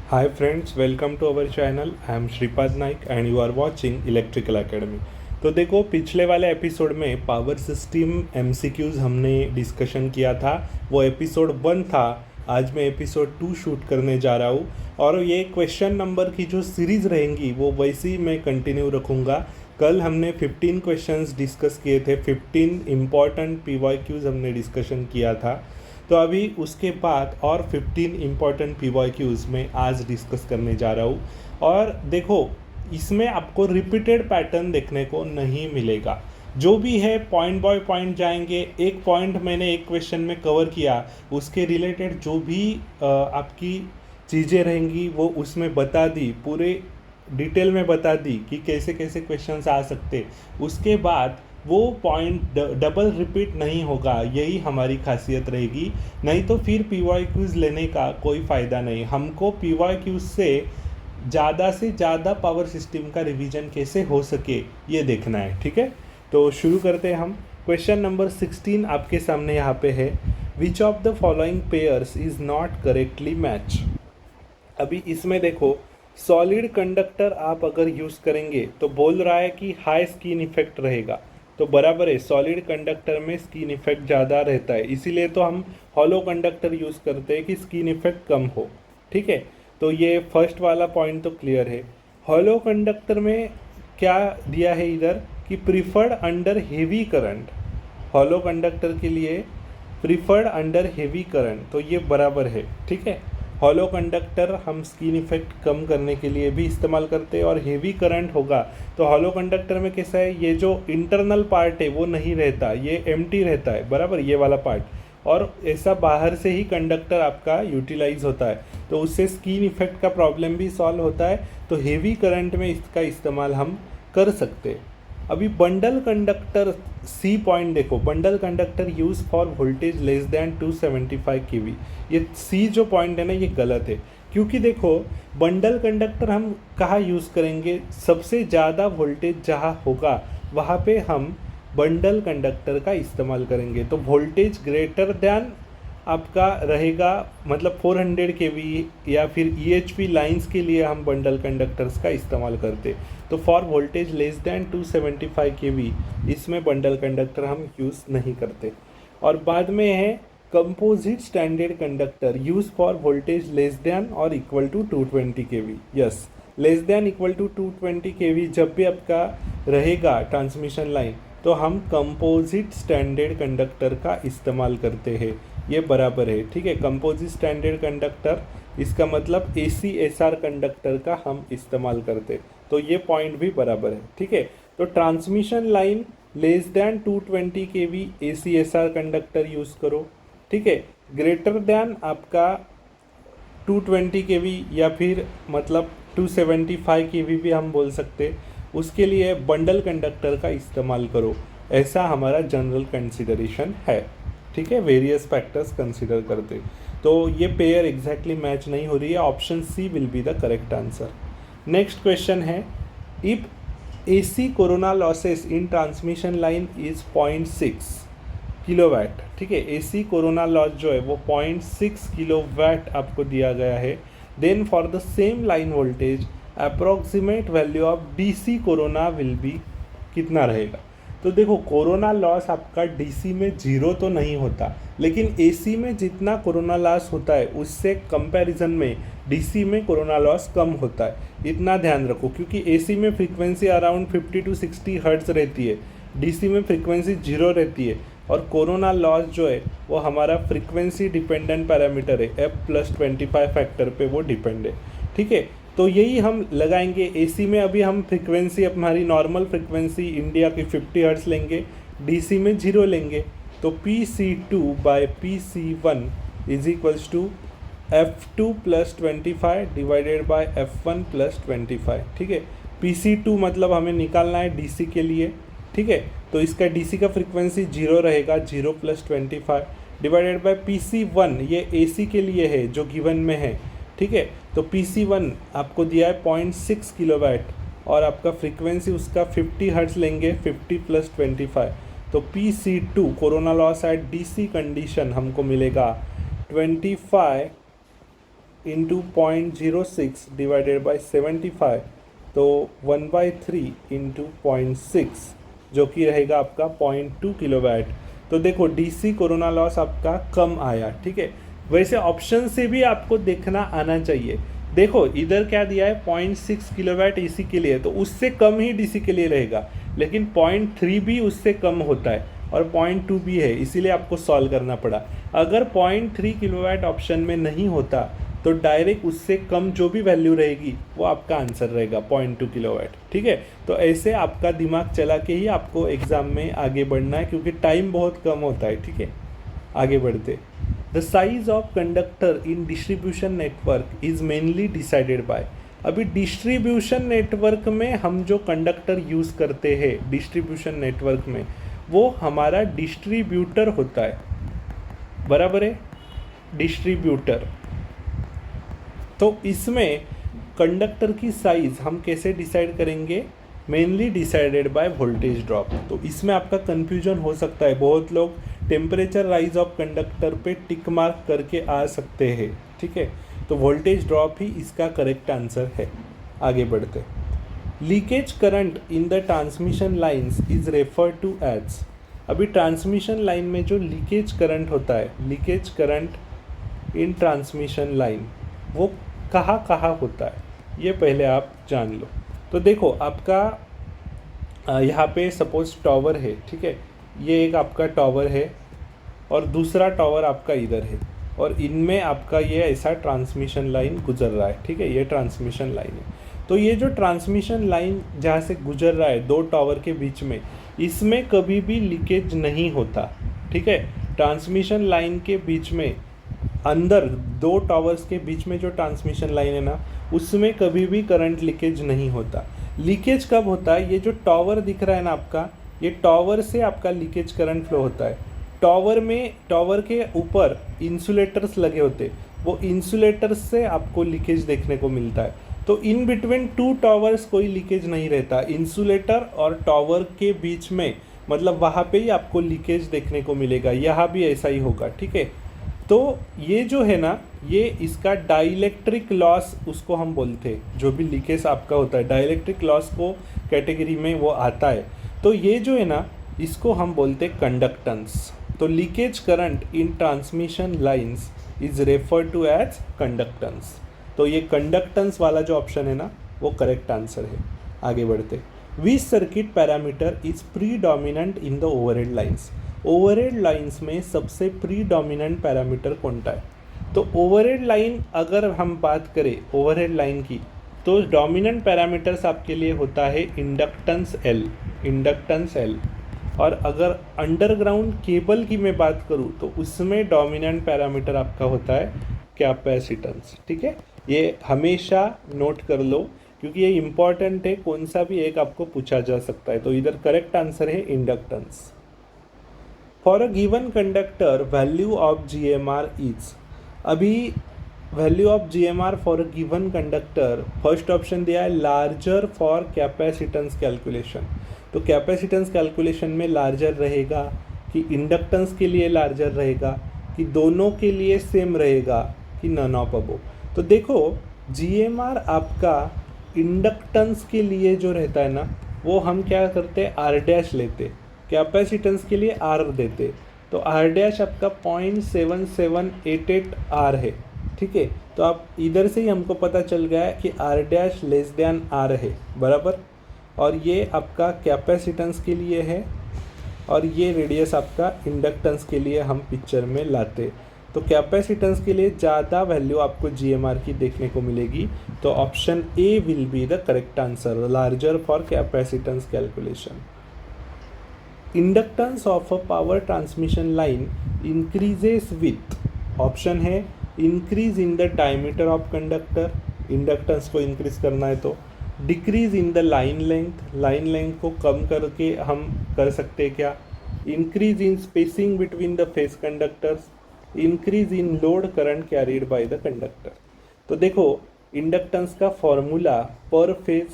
Hi friends, welcome to our channel. I am Shripad Naik and you are watching Electrical Academy. तो देखो पिछले वाले episode में power system MCQs हमने discussion किया था। वो एपिसोड 1 था। आज मैं एपिसोड 2 शूट करने जा रहा हूँ और ये क्वेश्चन नंबर की जो सीरीज़ रहेंगी वो वैसी मैं कंटिन्यू रखूँगा। कल हमने 15 क्वेश्चंस डिस्कस किए थे, 15 इम्पॉर्टेंट पीवाईक्यूज़ हमने डिस्कशन किया था। तो अभी उसके बाद और 15 इम्पॉर्टेंट पीवाईक्यूज़ में आज डिस्कस करने जा रहा हूँ। और देखो इसमें आपको रिपीटेड पैटर्न देखने को नहीं मिलेगा। जो भी है पॉइंट बाय पॉइंट जाएंगे। एक पॉइंट मैंने एक क्वेश्चन में कवर किया, उसके रिलेटेड जो भी आपकी चीज़ें रहेंगी वो उसमें बता दी, पूरे डिटेल में बता दी कि कैसे कैसे क्वेश्चंस आ सकते। उसके बाद वो पॉइंट डबल रिपीट नहीं होगा, यही हमारी खासियत रहेगी। नहीं तो फिर पीवाईक्यूज़ लेने का कोई फ़ायदा नहीं। हमको पीवाईक्यूज़ से ज़्यादा पावर सिस्टम का रिवीजन कैसे हो सके ये देखना है, ठीक है। तो शुरू करते हैं हम। क्वेश्चन नंबर 16 आपके सामने यहाँ पे है, which of the following pairs is not correctly match. अभी इसमें देखो सॉलिड कंडक्टर आप अगर यूज़ करेंगे तो बोल रहा है कि हाई स्किन इफेक्ट रहेगा, तो बराबर है। सॉलिड कंडक्टर में स्किन इफेक्ट ज़्यादा रहता है, इसीलिए तो हम हॉलो कंडक्टर यूज़ करते हैं कि स्किन इफेक्ट कम हो, ठीक है। तो ये फर्स्ट वाला पॉइंट तो क्लियर है। हॉलो कंडक्टर में क्या दिया है इधर कि preferred under heavy current, hollow conductor के लिए प्रिफर्ड अंडर हेवी करंट, तो ये बराबर है, ठीक है। हॉलो कंडक्टर हम स्किन इफेक्ट कम करने के लिए भी इस्तेमाल करते हैं और हेवी करंट होगा तो हॉलो कंडक्टर में कैसा है, ये जो इंटरनल पार्ट है वो नहीं रहता, ये एम्प्टी रहता है, बराबर, ये वाला पार्ट। और ऐसा बाहर से ही कंडक्टर आपका यूटिलाइज होता है, तो उससे स्किन इफेक्ट का प्रॉब्लम भी सॉल्व होता है। तो हेवी करंट में इसका इस्तेमाल हम कर सकते हैं। अभी बंडल कंडक्टर सी पॉइंट देखो, bundle conductor use for voltage less then 275 केवी, ये सी जो पॉइंट है ना ये गलत है। क्योंकि देखो बंडल कंडक्टर हम कहाँ यूज़ करेंगे, सबसे ज़्यादा वोल्टेज जहाँ होगा वहाँ पे हम बंडल कंडक्टर का इस्तेमाल करेंगे। तो वोल्टेज ग्रेटर दैन आपका रहेगा, मतलब 400 केवी या फिर ईएचवी लाइंस के लिए हम बंडल कंडक्टर्स का इस्तेमाल करते। तो फॉर वोल्टेज लेस दैन 275 केवी इसमें बंडल कंडक्टर हम यूज़ नहीं करते। और बाद में है composite standard conductor use for voltage less than or equal to 220 KV. Yes, less than equal to 220 KV जब भी आपका रहेगा ट्रांसमिशन लाइन तो हम कंपोजिट स्टैंडर्ड कंडक्टर का इस्तेमाल करते हैं, ये बराबर है, ठीक है। कंपोजिट स्टैंडर्ड कंडक्टर इसका मतलब ACSR कंडक्टर का हम इस्तेमाल करते, तो ये पॉइंट भी बराबर है, ठीक है। तो ट्रांसमिशन लाइन लेस दैन 220 केवी ACSR कंडक्टर यूज़ करो, ठीक है। ग्रेटर दैन आपका 220 केवी या फिर मतलब 275 केवी भी हम बोल सकते, उसके लिए बंडल कंडक्टर का इस्तेमाल करो, ऐसा हमारा जनरल कंसिडरेशन है, ठीक है। वेरियस फैक्टर्स कंसिडर करते तो ये पेयर एग्जैक्टली मैच नहीं हो रही है। Option C will be the correct answer. Next question है, if AC corona losses in transmission line is 0.6 kilowatt, ठीक है। AC कोरोना लॉस जो है वो 0.6 किलोवाट आपको दिया गया है। Then for the same line voltage approximate value of DC corona will be, कितना रहेगा। तो देखो कोरोना लॉस आपका DC में जीरो तो नहीं होता, लेकिन AC में जितना कोरोना लॉस होता है उससे कंपैरिजन में DC में कोरोना लॉस कम होता है, इतना ध्यान रखो। क्योंकि AC में फ्रीक्वेंसी अराउंड 50 to 60 हर्ट्ज रहती है, DC में फ्रीक्वेंसी जीरो रहती है। और कोरोना लॉस जो है वो हमारा फ्रीक्वेंसी डिपेंडेंट पैरामीटर है, F+25 फैक्टर पे वो डिपेंड है, ठीक है। तो यही हम लगाएंगे। AC में अभी हम फ्रीक्वेंसी हमारी नॉर्मल फ्रीक्वेंसी इंडिया की 50 हर्ट्ज लेंगे, DC में जीरो लेंगे। तो PC2/PC1 is equals to F2+25 divided by F1+25, ठीक है। PC2 मतलब हमें निकालना है DC के लिए, ठीक है। तो इसका DC का फ्रीक्वेंसी जीरो रहेगा, 0+25 डिवाइडेड बाय PC1, ये AC के लिए है जो गिवन में है, ठीक है। तो PC1 आपको दिया है 0.6 किलोवाट और आपका फ्रीक्वेंसी उसका 50 हर्ट्ज लेंगे, 50+25। तो PC2 corona loss at DC condition हमको मिलेगा 25 इंटू 0.06 डिवाइडेड बाई 75, तो 1/3 इंटू 0.6 जो कि रहेगा आपका 0.2 किलोवाट। तो देखो डीसी कोरोना लॉस आपका कम आया, ठीक है। वैसे ऑप्शन से भी आपको देखना आना चाहिए। देखो इधर क्या दिया है 0.6 किलोवाट एसी के लिए, तो उससे कम ही डीसी के लिए रहेगा, लेकिन 0.3 भी उससे कम होता है और 0.2 भी है, इसीलिए आपको सॉल्व करना पड़ा। अगर 0.3 किलोवाट ऑप्शन में नहीं होता तो डायरेक्ट उससे कम जो भी वैल्यू रहेगी वो आपका आंसर रहेगा 0.2 किलोवाट, ठीक है। तो ऐसे आपका दिमाग चला के ही आपको एग्ज़ाम में आगे बढ़ना है, क्योंकि टाइम बहुत कम होता है, ठीक है। आगे बढ़ते, the size of conductor in distribution network is mainly decided by. अभी डिस्ट्रीब्यूशन नेटवर्क में हम जो कंडक्टर यूज़ करते हैं डिस्ट्रीब्यूशन नेटवर्क में, वो हमारा डिस्ट्रीब्यूटर होता है, बराबर है, डिस्ट्रीब्यूटर। तो इसमें कंडक्टर की साइज़ हम कैसे डिसाइड करेंगे, mainly decided by voltage drop. तो इसमें आपका कन्फ्यूजन हो सकता है, बहुत लोग टेम्परेचर राइज ऑफ कंडक्टर पे टिक मार्क करके आ सकते हैं, ठीक है। तो वोल्टेज ड्रॉप ही इसका करेक्ट आंसर है। आगे बढ़ते, leakage current in the transmission lines is refer to as. अभी ट्रांसमिशन लाइन में जो लीकेज करंट होता है, leakage current in transmission line, वो कहाँ कहाँ होता है, ये पहले आप जान लो। तो देखो आपका यहाँ पे सपोज टावर है, ठीक है, ये एक आपका टावर है और दूसरा टावर आपका इधर है, और इनमें आपका ये ऐसा ट्रांसमिशन लाइन गुजर रहा है, ठीक है, ये ट्रांसमिशन लाइन है। तो ये जो ट्रांसमिशन लाइन जहाँ से गुजर रहा है दो टावर के बीच में, इसमें कभी भी लीकेज नहीं होता, ठीक है। ट्रांसमिशन लाइन के बीच में, अंदर दो टावर्स के बीच में जो ट्रांसमिशन लाइन है ना, उसमें कभी भी करंट लीकेज नहीं होता। लीकेज कब होता है, ये जो टावर दिख रहा है ना आपका, ये टावर से आपका लीकेज करंट फ्लो होता है। टावर में, टावर के ऊपर इंसुलेटर्स लगे होते, वो इंसुलेटर्स से आपको लीकेज देखने को मिलता है। तो इन बिटवीन टू टावर्स कोई लीकेज नहीं रहता, इंसुलेटर और टावर के बीच में, मतलब वहाँ पे ही आपको लीकेज देखने को मिलेगा। यहाँ भी ऐसा ही होगा, ठीक है। तो ये जो है ना, ये इसका डाइलेक्ट्रिक लॉस उसको हम बोलते हैं, जो भी लीकेज आपका होता है डाइलेक्ट्रिक लॉस को कैटेगरी में वो आता है। तो ये जो है ना, इसको हम बोलते हैं कंडक्टेंस। तो leakage current in transmission lines is refer to as conductance. तो ये कंडक्टेंस वाला जो ऑप्शन है ना, वो करेक्ट आंसर है। आगे बढ़ते, विच circuit parameter is predominant in the overhead lines. Overhead lines में सबसे प्रीडोमिनेंट पैरामीटर कौनता है। तो ओवरहेड लाइन, अगर हम बात करें ओवरहेड लाइन की, तो डोमिनेंट पैरामीटर्स आपके लिए होता है इंडक्टेंस एल, इंडक्टेंस एल। और अगर अंडरग्राउंड केबल की मैं बात करूँ तो उसमें डोमिनेंट पैरामीटर आपका होता है कैपेसिटेंस, ठीक है। ये हमेशा नोट कर लो, क्योंकि ये इंपॉर्टेंट है, कौन सा भी एक आपको पूछा जा सकता है। तो इधर करेक्ट आंसर है inductance. For a given conductor value of GMR is. अभी value of GMR for a given conductor, first option दिया है लार्जर फॉर कैपेसिटेंस कैलकुलेशन। तो कैपेसिटेंस कैलकुलेशन में लार्जर रहेगा कि इंडक्टेंस के लिए लार्जर रहेगा कि दोनों के लिए सेम रहेगा कि नन ऑफ अबोव। तो देखो GMR आपका इंडक्टेंस के लिए जो रहता है ना, वो हम क्या करते हैं, R डैश लेते, कैपेसिटेंस के लिए R देते। तो R डैश आपका 0.7788 R है, ठीक है। तो आप इधर से ही हमको पता चल गया है कि R dash less than R है, बराबर। और ये आपका कैपेसिटेंस के लिए है, और ये रेडियस आपका इंडक्टेंस के लिए हम पिक्चर में लाते। तो कैपेसिटेंस के लिए ज़्यादा वैल्यू आपको GMR की देखने को मिलेगी। तो option A will be the correct answer, larger for capacitance calculation. Inductance of a power transmission line increases with, option है increase in the diameter of conductor, inductance को इंक्रीज करना है तो। Decrease in the line length, line length को कम करके हम कर सकते हैं क्या। Increase in spacing between the phase conductors, increase in load current carried by the conductor. तो देखो इंडक्टेंस का फॉर्मूला पर फेज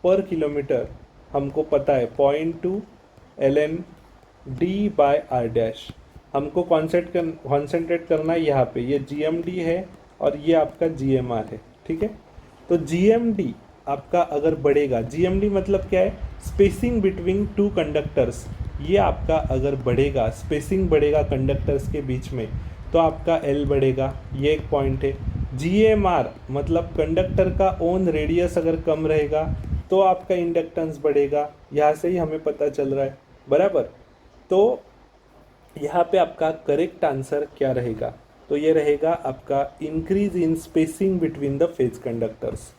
पर किलोमीटर हमको पता है 0.2 ln d/r डैश। हमको कॉन्सेंट्रेट करना है यहाँ पे, ये GMD है और ये आपका GMR है, ठीक है। तो GMD आपका अगर बढ़ेगा, GMD मतलब क्या है, स्पेसिंग बिटवीन टू कंडक्टर्स, ये आपका अगर बढ़ेगा, स्पेसिंग बढ़ेगा कंडक्टर्स के बीच में, तो आपका L बढ़ेगा, ये एक पॉइंट है। GMR मतलब कंडक्टर का ओन रेडियस अगर कम रहेगा तो आपका इंडक्टेंस बढ़ेगा, यहाँ से ही हमें पता चल रहा है, बराबर। तो यहाँ पे आपका करेक्ट आंसर क्या रहेगा, तो ये रहेगा आपका increase in spacing between the phase conductors,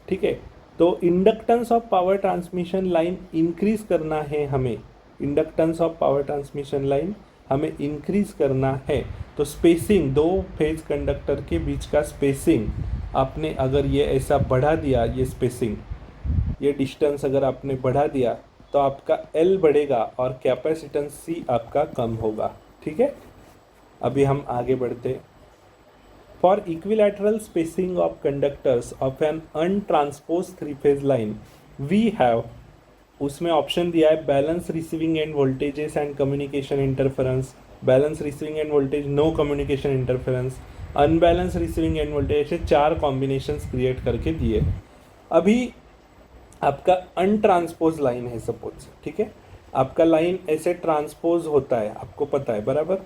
ठीक है। तो inductance of power transmission line increase करना है हमें, inductance of power transmission line हमें इंक्रीज करना है, तो स्पेसिंग, दो फेज कंडक्टर के बीच का स्पेसिंग आपने अगर ये ऐसा बढ़ा दिया, ये स्पेसिंग, ये डिस्टेंस अगर आपने बढ़ा दिया तो आपका L बढ़ेगा और कैपेसिटेंस C आपका कम होगा, ठीक है। अभी हम आगे बढ़ते। For equilateral spacing of conductors of an untransposed three phase line we have, उसमें ऑप्शन दिया है balance receiving end voltages and communication interference, balance receiving end voltage, no communication interference, unbalance receiving end voltage, ऐसे 4 combinations create करके दिए। अभी आपका अनट्रांसपोज line है suppose, ठीक है, आपका लाइन ऐसे ट्रांसपोज होता है, आपको पता है, बराबर।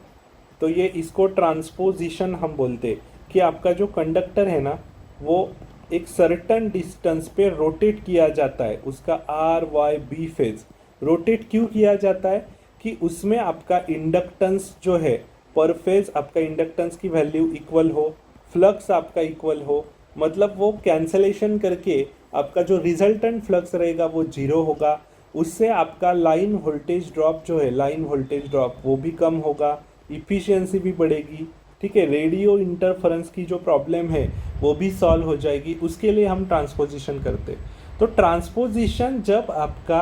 तो ये इसको ट्रांसपोजिशन हम बोलते हैं कि आपका जो कंडक्टर है ना, वो एक सर्टन डिस्टेंस पे रोटेट किया जाता है, उसका RYB फेज रोटेट क्यों किया जाता है, कि उसमें आपका इंडक्टेंस जो है पर फेज, आपका इंडक्टेंस की वैल्यू इक्वल हो, फ्लक्स आपका इक्वल हो, मतलब वो कैंसलेशन करके आपका जो रिजल्टेंट फ्लक्स रहेगा वो 0 होगा, उससे आपका लाइन वोल्टेज ड्रॉप जो है, लाइन वोल्टेज ड्रॉप वो भी कम होगा, इफ़िशियंसी भी बढ़ेगी, ठीक है, रेडियो इंटरफेरेंस की जो प्रॉब्लम है वो भी सॉल्व हो जाएगी, उसके लिए हम ट्रांसपोजिशन करते। तो ट्रांसपोजिशन जब आपका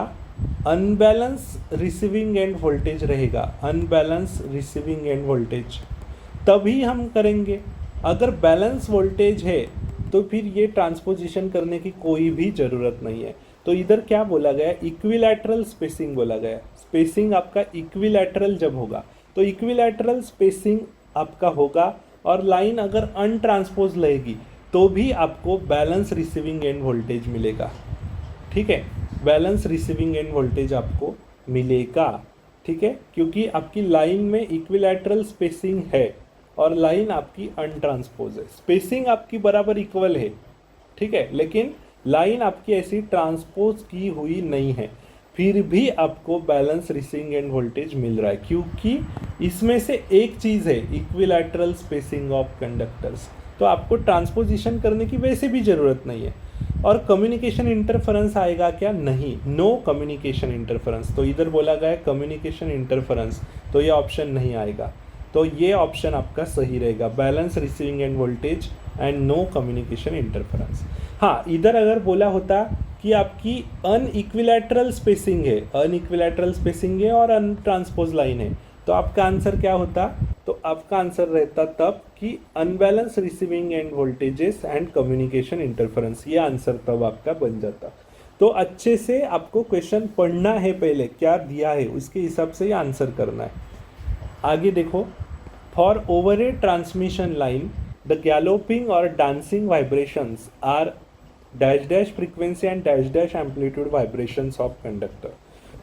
अनबैलेंस रिसीविंग एंड वोल्टेज रहेगा, अनबैलेंस रिसीविंग एंड वोल्टेज, तभी हम करेंगे। अगर बैलेंस वोल्टेज है तो फिर ये ट्रांसपोजिशन करने की कोई भी ज़रूरत नहीं है। तो इधर क्या बोला गया, इक्विलैटरल स्पेसिंग बोला गया। स्पेसिंग आपका इक्विलैटरल जब होगा, तो इक्विलैटरल स्पेसिंग आपका होगा, और लाइन अगर अनट्रांसपोज रहेगी तो भी आपको बैलेंस रिसीविंग एंड वोल्टेज मिलेगा, ठीक है, बैलेंस रिसीविंग एंड वोल्टेज आपको मिलेगा, ठीक है, क्योंकि आपकी लाइन में इक्विलैटरल स्पेसिंग है और लाइन आपकी अनट्रांसपोज है, स्पेसिंग आपकी बराबर इक्वल है, ठीक है, लेकिन लाइन आपकी ऐसी ट्रांसपोज की हुई नहीं है, फिर भी आपको बैलेंस रिसीविंग एंड वोल्टेज मिल रहा है, क्योंकि इसमें से एक चीज़ है इक्विलैटरल स्पेसिंग ऑफ कंडक्टर्स, तो आपको ट्रांसपोजिशन करने की वैसे भी ज़रूरत नहीं है। और कम्युनिकेशन इंटरफेरेंस आएगा क्या, नहीं, नो कम्युनिकेशन इंटरफेरेंस, तो इधर बोला गया है कम्युनिकेशन इंटरफेरेंस, तो ये ऑप्शन नहीं आएगा, तो ये ऑप्शन आपका सही रहेगा, balance receiving end voltage and no communication interference. हाँ, इधर अगर बोला होता कि आपकी अनइक्विलैटरल स्पेसिंग है, अनइक्विलैटरल स्पेसिंग है और अनट्रांसपोज लाइन है, तो आपका आंसर क्या होता, तो आपका आंसर रहता तब कि unbalance receiving end voltages and communication interference, ये आंसर तब आपका बन जाता। तो अच्छे से आपको क्वेश्चन पढ़ना है, पहले क्या दिया है उसके हिसाब से ही आंसर करना है। आगे देखो, for overhead transmission line the galloping और dancing vibrations are dash dash frequency and dash dash amplitude vibrations of conductor.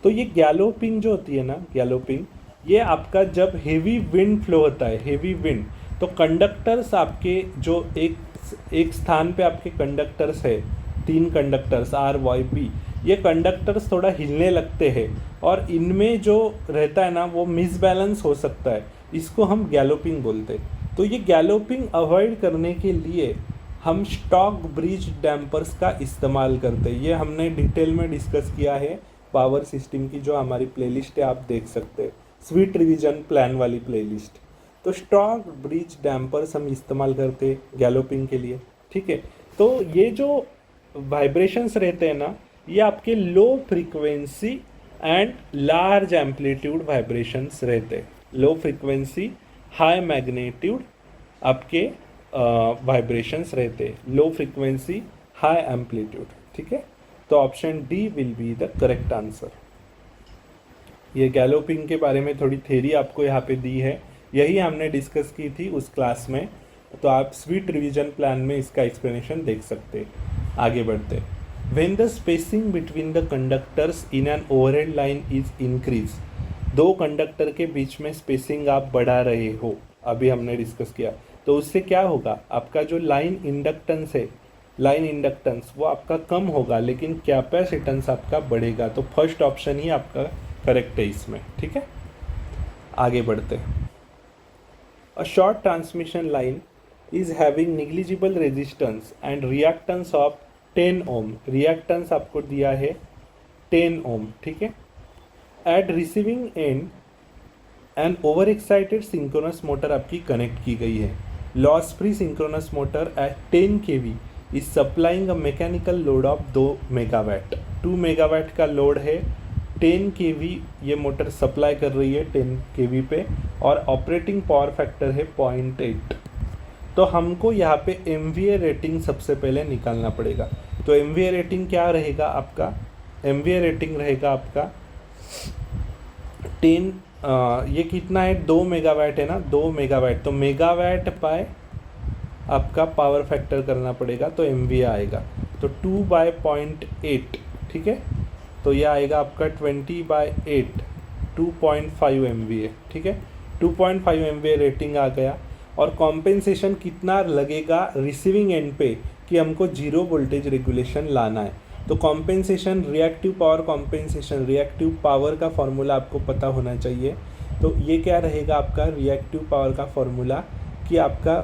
तो ये गैलोपिंग जो होती है ना, गैलोपिंग, ये आपका जब हेवी विंड फ्लो होता है, हेवी विंड, तो कंडक्टर्स आपके जो एक स्थान पे आपके कंडक्टर्स है, 3 कंडक्टर्स RYB, ये कंडक्टर्स थोड़ा हिलने लगते हैं और इनमें जो रहता है ना वो मिसबैलेंस हो सकता है, इसको हम गैलोपिंग बोलते हैं। तो ये गैलोपिंग अवॉइड करने के लिए हम स्टॉक ब्रिज डैम्पर्स का इस्तेमाल करते हैं, ये हमने डिटेल में डिस्कस किया है, पावर सिस्टम की जो हमारी प्लेलिस्ट है आप देख सकते हैं, स्वीट रिवीजन प्लान वाली प्लेलिस्ट। तो स्टॉक ब्रिज डैम्पर्स हम इस्तेमाल करते हैं गैलोपिंग के लिए, ठीक है। तो ये जो वाइब्रेशंस रहते हैं ना, ये आपके low frequency and large amplitude vibrations रहते हैं, लो फ्रीक्वेंसी हाई मैग्नीट्यूड आपके वाइब्रेशंस रहते हैं, लो फ्रीक्वेंसी हाई एम्पलीट्यूड, ठीक है। तो option D will be the correct answer. ये गैलोपिंग के बारे में थोड़ी थ्योरी आपको यहाँ पे दी है, यही हमने डिस्कस की थी उस क्लास में तो आप स्वीट रिवीजन प्लान में इसका एक्सप्लेनेशन देख सकते हैं। आगे बढ़ते हैं। When the spacing between the conductors in an overhead line is increase, दो कंडक्टर के बीच में स्पेसिंग आप बढ़ा रहे हो, अभी हमने डिस्कस किया, तो उससे क्या होगा, आपका जो लाइन इंडक्टेंस है, लाइन इंडक्टेंस वो आपका कम होगा लेकिन कैपेसिटेंस आपका बढ़ेगा। तो फर्स्ट ऑप्शन ही आपका करेक्ट है इसमें, ठीक है। आगे बढ़ते हैं। A short transmission line is having negligible resistance and reactance of 10 ohm, reactance आपको दिया है 10 ओम, ठीक है। At receiving end an over excited synchronous motor आपकी कनेक्ट की गई है। Loss free synchronous motor at 10 kV is supplying a mechanical load of 2 megawatt. 2 megawatt का लोड है, 10 kV ये मोटर सप्लाई कर रही है 10 kV पे, और ऑपरेटिंग पावर फैक्टर है 0.8। तो हमको यहाँ पे MVA रेटिंग सबसे पहले निकालना पड़ेगा। तो MVA रेटिंग क्या रहेगा आपका, MVA रेटिंग रहेगा आपका 10, ये कितना है, 2 मेगावाट है ना, 2 मेगावाट, तो मेगावाट पाए आपका पावर फैक्टर करना पड़ेगा, तो MVA आएगा। तो 2/0.8, ठीक है, तो ये आएगा आपका 20/8, 2.5 MVA, ठीक है। 2.5 MVA रेटिंग आ गया। और कॉम्पेंसेशन कितना लगेगा रिसीविंग एंड पे, कि हमको जीरो वोल्टेज रेगुलेशन लाना है। तो compensation, reactive power compensation, reactive power का फॉर्मूला आपको पता होना चाहिए। तो ये क्या रहेगा आपका रिएक्टिव पावर का फॉर्मूला, कि आपका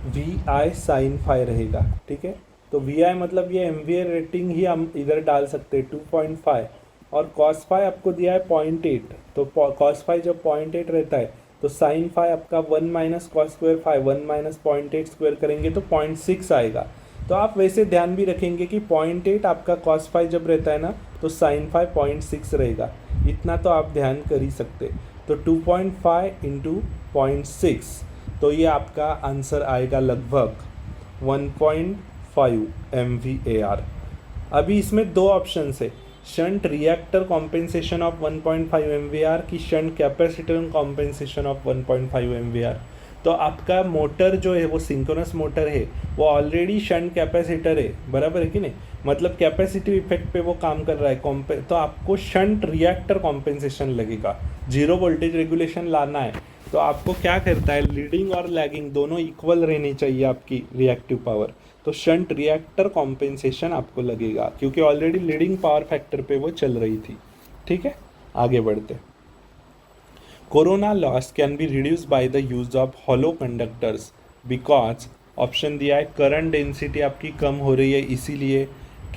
VI sin फाई रहेगा, ठीक है। तो VI मतलब ये MVA रेटिंग ही हम इधर डाल सकते हैं 2.5, और cos फाई आपको दिया है 0.8। तो cos फाई जब 0.8 रहता है तो sin फाई आपका 1 minus cos square phi, 1 minus 0.8 square करेंगे तो 0.6 आएगा। तो आप वैसे ध्यान भी रखेंगे कि 0.8 आपका cos फाई जब रहता है ना, तो sin फाई 0.6 रहेगा, इतना तो आप ध्यान कर ही सकते। तो 2.5 इंटू 0.6, तो ये आपका आंसर आएगा लगभग 1.5 MVAR। अभी इसमें दो ऑप्शन है, shunt reactor compensation of 1.5 MVAR की shunt capacitor compensation of 1.5 MVAR। तो आपका मोटर जो है वो सिंक्रोनस मोटर है, वो ऑलरेडी शंट कैपेसिटर है, बराबर है कि नहीं, मतलब कैपेसिटिव इफेक्ट पे वो काम कर रहा है। तो आपको शंट रिएक्टर कॉम्पेंसेशन लगेगा, जीरो वोल्टेज रेगुलेशन लाना है। तो आपको क्या करता है, लीडिंग और लैगिंग दोनों इक्वल रहनी चाहिए आपकी रिएक्टिव पावर। तो शंट रिएक्टर कॉम्पेंसेशन आपको लगेगा, क्योंकि ऑलरेडी लीडिंग पावर फैक्टर पे वो चल रही थी, ठीक है। आगे बढ़ते। Corona loss can be reduce by the use of hollow conductors because, option दिया है करंट डेंसिटी आपकी कम हो रही है इसीलिए,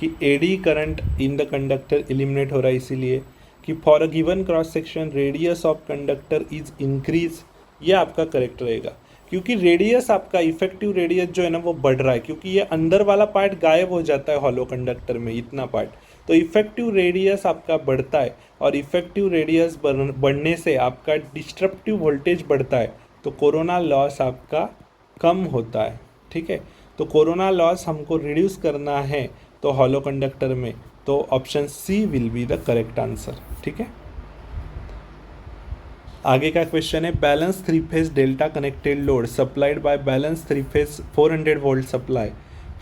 कि eddy current in the conductor eliminate हो रहा है इसीलिए, कि for a given cross section radius of conductor is increase, ये आपका करेक्ट रहेगा, क्योंकि रेडियस आपका इफेक्टिव रेडियस जो है ना वो बढ़ रहा है, क्योंकि ये अंदर वाला पार्ट गायब हो जाता है हॉलो कंडक्टर में, इतना पार्ट, तो इफेक्टिव रेडियस आपका बढ़ता है, और इफेक्टिव रेडियस बढ़ने से आपका डिस्ट्रप्टिव वोल्टेज बढ़ता है, तो कोरोना लॉस आपका कम होता है, ठीक है। तो कोरोना लॉस हमको रिड्यूस करना है तो हॉलो कंडक्टर में, तो option C will be the correct answer, ठीक है। आगे का क्वेश्चन है, balance 3 phase delta connected load supplied by balance 3 phase 400 volt supply,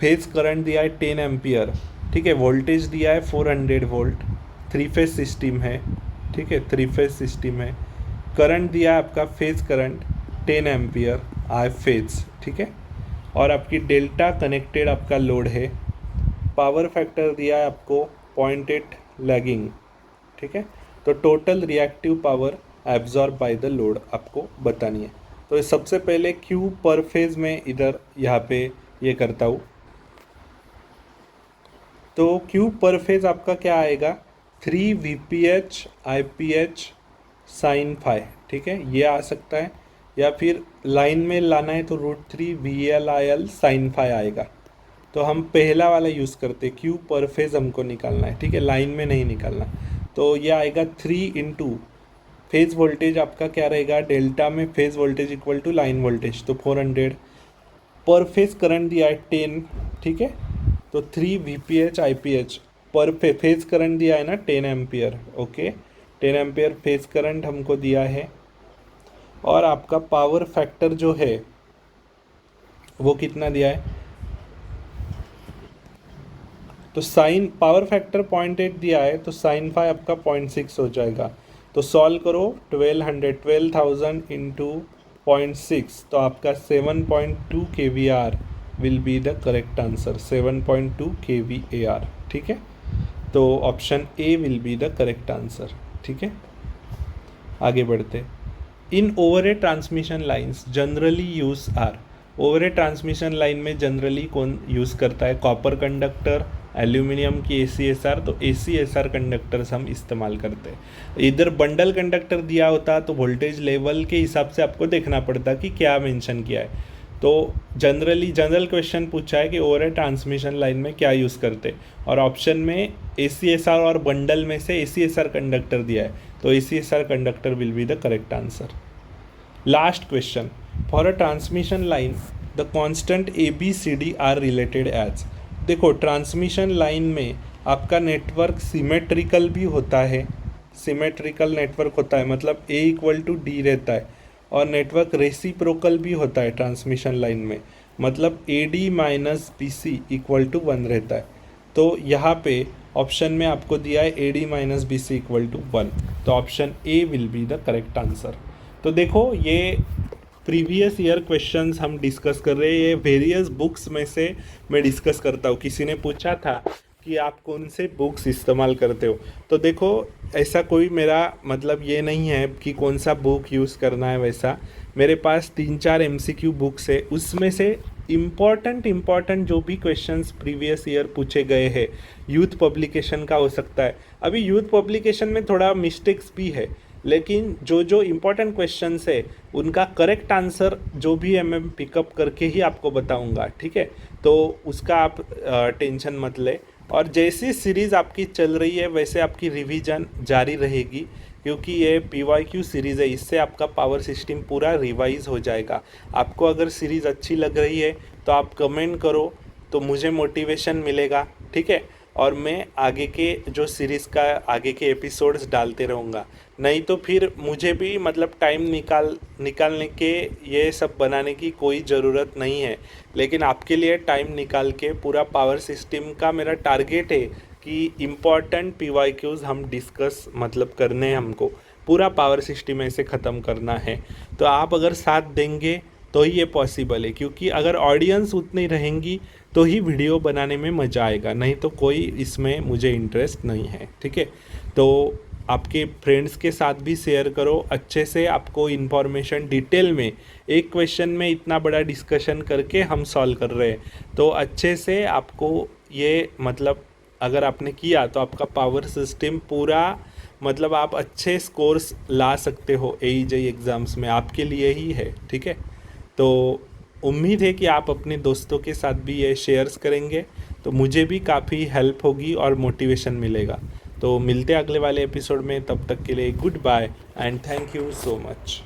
phase current दिया है 10 एम्पियर, ठीक है, वोल्टेज दिया है 400 वोल्ट, 3 फेज सिस्टम है, ठीक है, 3 फेज सिस्टम है, करंट दिया है आपका phase current 10 ampere I phase, ठीक है, और आपकी डेल्टा कनेक्टेड आपका लोड है, पावर फैक्टर दिया है आपको 0.8 लैगिंग, ठीक है। तो total reactive power absorb by the load आपको बतानी है। तो सबसे पहले क्यू पर फेज में इधर यहाँ पे ये करता हूँ। तो क्यू पर फेज आपका क्या आएगा, 3 VPH IPH साइन फाई, ठीक है, ये आ सकता है, या फिर लाइन में लाना है तो √3 VLIL साइन फाई आएगा। तो हम पहला वाला यूज़ करते, क्यू पर फेज हमको निकालना है, ठीक है, लाइन में नहीं निकालना। तो ये आएगा 3 इंटू फेज वोल्टेज आपका क्या रहेगा, डेल्टा में phase voltage equal to line voltage, तो 400, पर फेज करंट दिया है 10, ठीक है, तो 3 VPH IPH, पर फेज करंट दिया है ना 10 ampere, okay, 10 ampere phase current हमको दिया है, और आपका पावर फैक्टर जो है वो कितना दिया है? तो साइन पावर फैक्टर 0.8 दिया है, तो साइन फाई आपका 0.6 हो जाएगा। तो सॉल्व करो, 12,000 इंटू 0.6, तो आपका 7.2 kVAR will be the correct answer, 7.2 kVAR। ठीक है, तो option A will be the correct answer. ठीक है, आगे बढ़ते। In overhead transmission lines generally use are. Overhead transmission line में जनरली कौन यूज़ करता है? कॉपर कंडक्टर, एल्यूमिनियम की ACSR, तो ACSR कंडक्टर्स हम इस्तेमाल करते हैं। इधर बंडल कंडक्टर दिया होता तो वोल्टेज लेवल के हिसाब से आपको देखना पड़ता कि क्या मेंशन किया है। तो जनरल क्वेश्चन पूछा है कि ओवर ए ट्रांसमिशन लाइन में क्या यूज़ करते, और ऑप्शन में ACSR और बंडल में से ACSR कंडक्टर दिया है, तो ACSR conductor will be the correct answer. Last question, for a transmission line the constant ABCD are related as. देखो, ट्रांसमिशन लाइन में आपका नेटवर्क सिमेट्रिकल भी होता है, सिमेट्रिकल नेटवर्क होता है, मतलब A = D रहता है, और नेटवर्क रेसिप्रोकल भी होता है ट्रांसमिशन लाइन में, मतलब AD - BC = 1 रहता है। तो यहाँ पे ऑप्शन में आपको दिया है AD - BC = 1, तो option A will be the correct answer. तो देखो, ये प्रीवियस ईयर क्वेश्चंस हम डिस्कस कर रहे हैं, ये वेरियस बुक्स में से मैं डिस्कस करता हूँ। किसी ने पूछा था कि आप कौन से बुक्स इस्तेमाल करते हो, तो देखो ऐसा कोई मेरा मतलब ये नहीं है कि कौन सा बुक यूज़ करना है, वैसा मेरे पास 3-4 MCQ बुक्स है, उसमें से इम्पॉर्टेंट जो भी क्वेश्चंस प्रीवियस ईयर पूछे गए हैं, यूथ पब्लिकेशन का हो सकता है। अभी यूथ पब्लिकेशन में थोड़ा मिस्टेक्स भी है, लेकिन जो इम्पोर्टेंट क्वेश्चंस है उनका करेक्ट आंसर जो भी है मैं पिकअप करके ही आपको बताऊंगा। ठीक है, तो उसका आप टेंशन मत ले, और जैसी सीरीज़ आपकी चल रही है वैसे आपकी रिवीजन जारी रहेगी, क्योंकि ये PYQ सीरीज़ है, इससे आपका पावर सिस्टम पूरा रिवाइज हो जाएगा। आपको अगर सीरीज़ अच्छी लग रही है तो आप कमेंट करो, तो मुझे मोटिवेशन मिलेगा। ठीक है, और मैं आगे के जो सीरीज़ का आगे के एपिसोड्स डालते रहूँगा। नहीं तो फिर मुझे भी मतलब टाइम निकालने के ये सब बनाने की कोई ज़रूरत नहीं है, लेकिन आपके लिए टाइम निकाल के पूरा पावर सिस्टम का मेरा टारगेट है कि इम्पॉर्टेंट PYQs हम डिस्कस मतलब करने हैं, हमको पूरा पावर सिस्टम ऐसे ख़त्म करना है। तो आप अगर साथ देंगे तो ही ये पॉसिबल है, क्योंकि अगर ऑडियंस उतनी रहेंगी तो ही वीडियो बनाने में मज़ा आएगा, नहीं तो कोई इसमें मुझे इंटरेस्ट नहीं है। ठीक है, तो आपके फ्रेंड्स के साथ भी शेयर करो अच्छे से, आपको इन्फॉर्मेशन डिटेल में एक क्वेश्चन में इतना बड़ा डिस्कशन करके हम सॉल्व कर रहे हैं, तो अच्छे से आपको ये मतलब अगर आपने किया तो आपका पावर सिस्टम पूरा मतलब आप अच्छे स्कोर्स ला सकते हो AE-JEE एग्ज़ाम्स में, आपके लिए ही है। ठीक है, तो उम्मीद है कि आप अपने दोस्तों के साथ भी ये शेयर्स करेंगे, तो मुझे भी काफ़ी हेल्प होगी और मोटिवेशन मिलेगा। तो मिलते हैं अगले वाले एपिसोड में, तब तक के लिए goodbye and thank you so much.